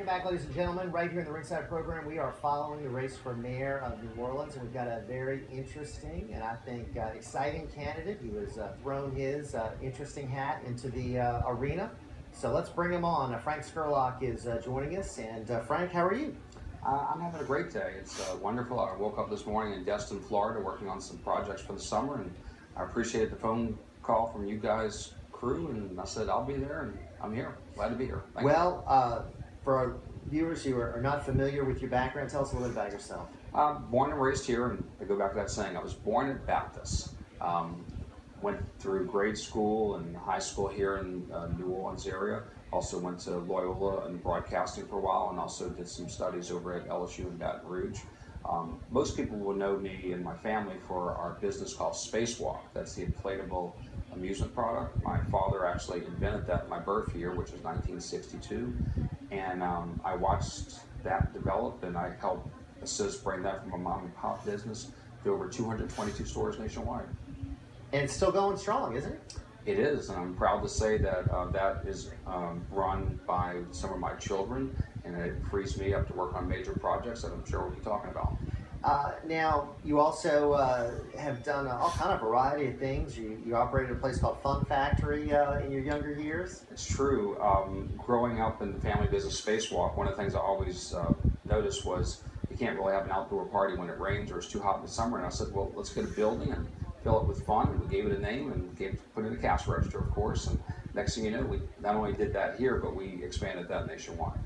back, ladies and gentlemen. Right here in the Ringside program, we are following the race for mayor of New Orleans, and we've got a very interesting and I think exciting candidate who has thrown his interesting hat into the arena. So let's bring him on. Frank Scurlock is joining us, and Frank, how are you? I'm having a great day. It's wonderful. I woke up this morning in Destin, Florida, working on some projects for the summer, and I appreciated the phone call from you guys' crew, and I said I'll be there, and I'm here. Glad to be here. Thank you. For our viewers who are not familiar with your background, tell us a little bit about yourself. Born and raised here, and I go back to that saying, I was born at Baptist. Went through grade school and high school here in New Orleans area. Also went to Loyola and broadcasting for a while, and also did some studies over at LSU in Baton Rouge. Most people will know me and my family for our business called Spacewalk. That's the inflatable amusement product. My father actually invented that in my birth year, which is 1962, and I watched that develop, and I helped assist bring that from a mom and pop business to over 222 stores nationwide. And it's still going strong, isn't it? It is, and I'm proud to say that that is run by some of my children, and it frees me up to work on major projects that I'm sure we'll be talking about. Now, you also have done all kind of variety of things. You operated a place called Fun Factory in your younger years. It's true. Growing up in the family business Spacewalk, one of the things I always noticed was you can't really have an outdoor party when it rains or it's too hot in the summer. And I said, well, let's get a building and fill it with fun. And we gave it a name and put in a cash register, of course. And next thing you know, we not only did that here, but we expanded that nationwide.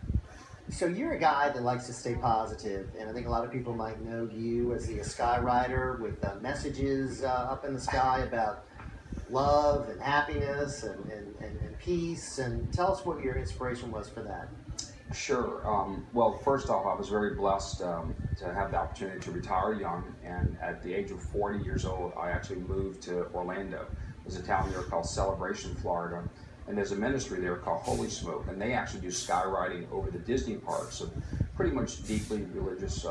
So you're a guy that likes to stay positive, and I think a lot of people might know you as the skyrider with messages up in the sky about love and happiness and peace. And tell us what your inspiration was for that. Sure. Well, first off, I was very blessed to have the opportunity to retire young, and at the age of 40 years old, I actually moved to Orlando. There's a town there called Celebration, Florida, and there's a ministry there called Holy Smoke, and they actually do skywriting over the Disney parks, so pretty much deeply religious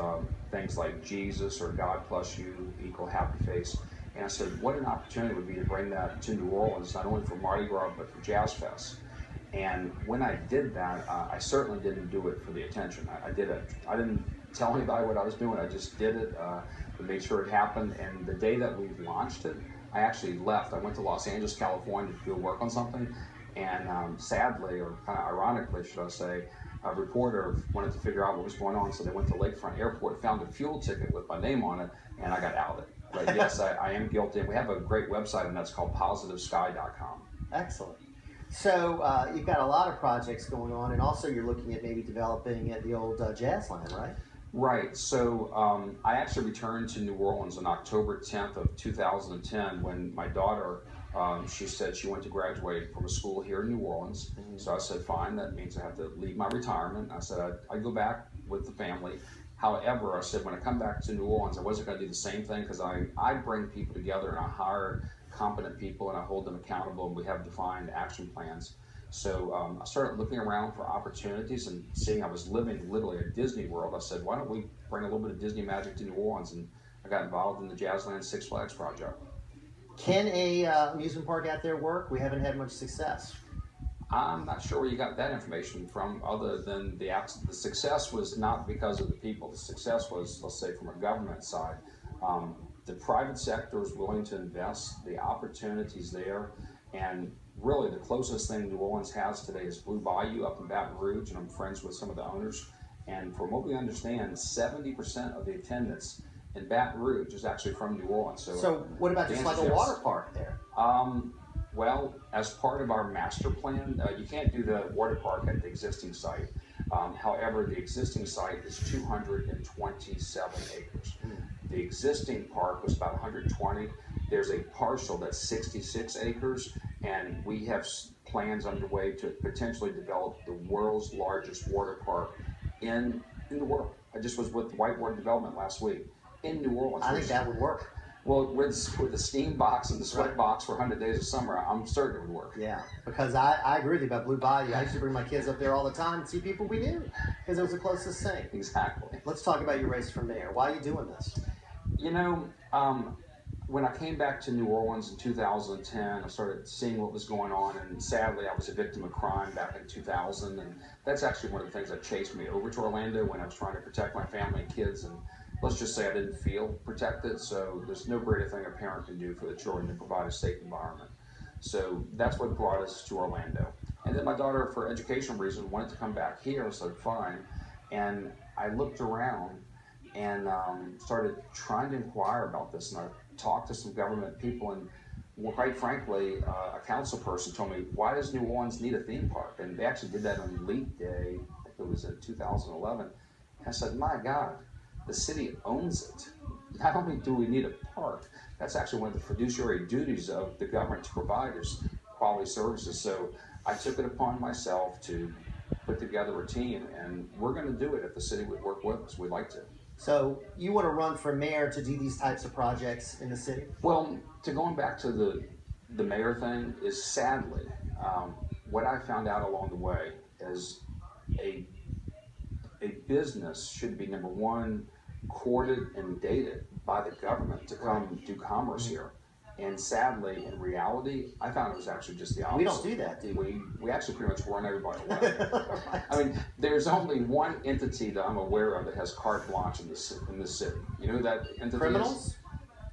things like Jesus or God plus you equal happy face. And I said, what an opportunity it would be to bring that to New Orleans, not only for Mardi Gras, but for Jazz Fest. And when I did that, I certainly didn't do it for the attention. I didn't tell anybody what I was doing. I just did it to make sure it happened. And the day that we launched it, I actually left. I went to Los Angeles, California to go work on something. And sadly, or kind of ironically, should I say, a reporter wanted to figure out what was going on. So they went to Lakefront Airport, found a fuel ticket with my name on it, and I got outed. But yes, I am guilty. And we have a great website, and that's called positivesky.com. Excellent. So you've got a lot of projects going on, and also you're looking at maybe developing at the old Jazzland, right? Right. So I actually returned to New Orleans on October 10th of 2010 when my daughter, she said she went to graduate from a school here in New Orleans. Mm-hmm. So I said, fine, that means I have to leave my retirement. I said I'd go back with the family. However, I said when I come back to New Orleans, I wasn't going to do the same thing because I bring people together and I hire competent people and I hold them accountable, and we have defined action plans. So I started looking around for opportunities and seeing I was living literally at Disney World. I said, why don't we bring a little bit of Disney magic to New Orleans? And I got involved in the Jazzland Six Flags project. Can a amusement park out there work? We haven't had much success. I'm not sure where you got that information from, other than the success was not because of the people. The success was, let's say, from a government side. The private sector is willing to invest, the opportunities there, and really the closest thing New Orleans has today is Blue Bayou up in Baton Rouge, and I'm friends with some of the owners. And from what we understand, 70% of the attendance in Baton Rouge is actually from New Orleans. So what about just like a water park there? Well, as part of our master plan, you can't do the water park at the existing site. However, the existing site is 227 acres. The existing park was about 120. There's a parcel that's 66 acres, and we have plans underway to potentially develop the world's largest water park in the world. I just was with Whitewater Development last week in New Orleans. I think that would work. Well, with the steam box and the sweat box for 100 days of summer, I'm certain it would work. Yeah, because I agree with you about Blue Bayou. I used to bring my kids up there all the time and see people we knew because it was the closest thing. Exactly. Let's talk about your race for mayor. Why are you doing this? You know, when I came back to New Orleans in 2010, I started seeing what was going on, and sadly, I was a victim of crime back in 2000, and that's actually one of the things that chased me over to Orlando when I was trying to protect my family and kids, and let's just say I didn't feel protected, so there's no greater thing a parent can do for the children than provide a safe environment. So that's what brought us to Orlando. And then my daughter, for education reasons, wanted to come back here, so fine, and I looked around and started trying to inquire about this, and I talked to some government people, and well, quite frankly, a council person told me, why does New Orleans need a theme park? And they actually did that on Leap Day, I think it was in 2011. And I said, my God, the city owns it. Not only do we need a park, that's actually one of the fiduciary duties of the government to provide us quality services. So I took it upon myself to put together a team, and we're going to do it if the city would work with us. We'd like to. So you want to run for mayor to do these types of projects in the city? Well, to going back to the mayor thing is sadly, what I found out along the way is a a business should be number one courted and dated by the government to come do commerce here. And sadly, in reality, I found it was actually just the opposite. We don't do that, do we actually pretty much run everybody away. Right. I mean, there's only one entity that I'm aware of that has carte blanche in this city. You know who that entity Criminals? is?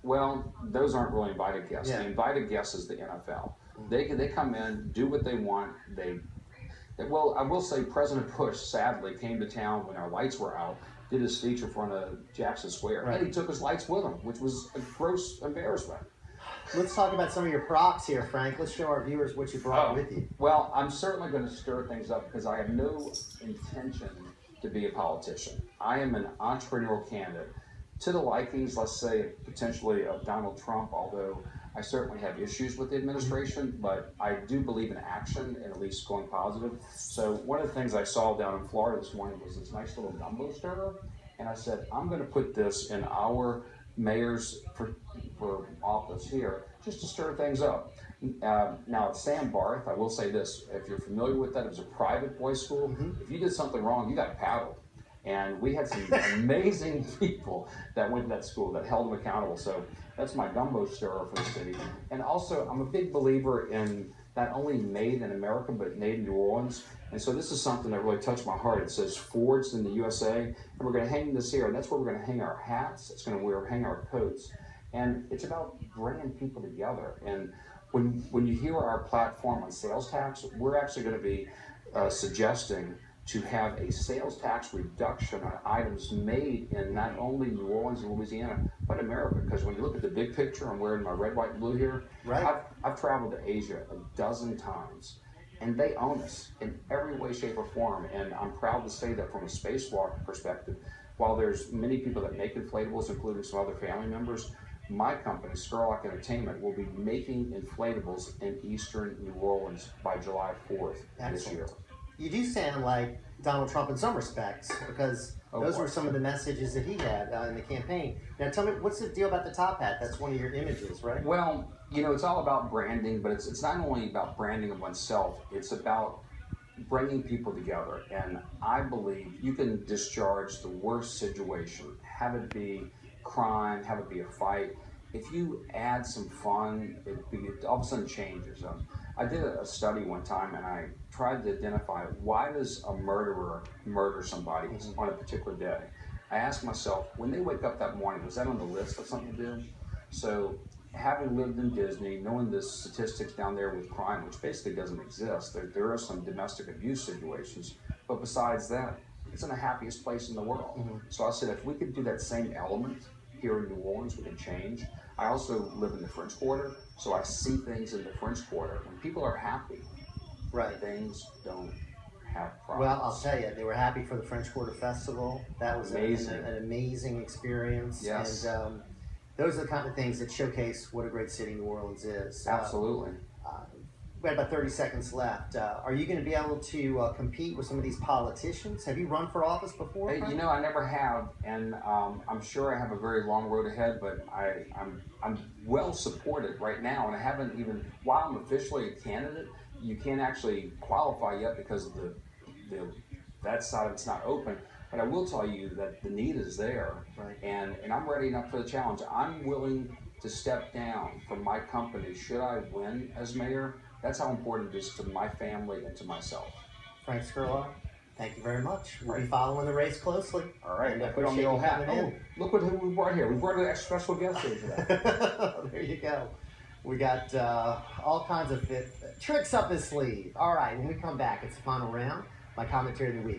Well, those aren't really invited guests. Yeah. The invited guest is the NFL. They come in, do what they want. Well, I will say President Bush sadly came to town when our lights were out, did his speech in front of Jackson Square, Right. and he took his lights with him, which was a gross embarrassment. Let's talk about some of your props here, Frank. Let's show our viewers what you brought with you. Well, I'm certainly going to stir things up because I have no intention to be a politician. I am an entrepreneurial candidate. To the likings, let's say, potentially of Donald Trump, although I certainly have issues with the administration, but I do believe in action and at least going positive. So one of the things I saw down in Florida this morning was this nice little gumbo stirrer, and I said, I'm going to put this in our mayor's for office here just to stir things up. Now at Sam Barth, I will say this, if you're familiar with that, it was a private boys school. If you did something wrong, you got paddled. And we had some amazing people that went to that school that held them accountable. So that's my gumbo stirrer for the city. And also, I'm a big believer in not only made in America, but made in New Orleans. And so this is something that really touched my heart. It says forged in the USA, and we're going to hang this here. And that's where we're going to hang our hats. It's going to hang our coats. And it's about bringing people together. And when you hear our platform on sales tax, we're actually going to be suggesting to have a sales tax reduction on items made in not only New Orleans and Louisiana, but America. Because when you look at the big picture, I'm wearing my red, white, and blue here. Right. I've traveled to Asia a dozen times, and they own us in every way, shape, or form. And I'm proud to say that from a spacewalk perspective, while there's many people that make inflatables, including some other family members, my company, Skurlock Entertainment, will be making inflatables in Eastern New Orleans by July 4th this year. You do sound like Donald Trump in some respects, because those were some of the messages that he had in the campaign. Now tell me, what's the deal about the top hat? That's one of your images, right? Well, you know, it's all about branding, but it's not only about branding of oneself, it's about bringing people together. And I believe you can discharge the worst situation, have it be crime, have it be a fight. If you add some fun, it all of a sudden changes. I did a study one time, and I tried to identify why does a murderer murder somebody on a particular day. I asked myself, when they wake up that morning, was that on the list of something to do? So having lived in Disney, knowing the statistics down there with crime, which basically doesn't exist, there are some domestic abuse situations, but besides that, it's in the happiest place in the world. So I said, if we could do that same element here in New Orleans, we can change. I also live in the French Quarter, so I see things in the French Quarter. When people are happy, things don't have problems. Well, I'll tell you, they were happy for the French Quarter Festival. That was an amazing experience. Yes. And those are the kind of things that showcase what a great city New Orleans is. Absolutely. We have about 30 seconds left. Are you going to be able to compete with some of these politicians? Have you run for office before? Hey, you know, I never have, and I'm sure I have a very long road ahead, but I'm well supported right now, and I haven't even, while I'm officially a candidate, you can't actually qualify yet because of that side of it's not open. But I will tell you that the need is there, and I'm ready enough for the challenge. I'm willing to step down from my company should I win as mayor. That's how important it is to my family and to myself. Frank Skurlock, thank you very much. We'll be Right. following the race closely. All right, And I put on the appreciate old you hat. coming Oh, in. look who we brought here. We brought a special guest here today. There you go. We got all kinds of tricks up his sleeve. All right, when we come back, it's the final round. My commentary of the week.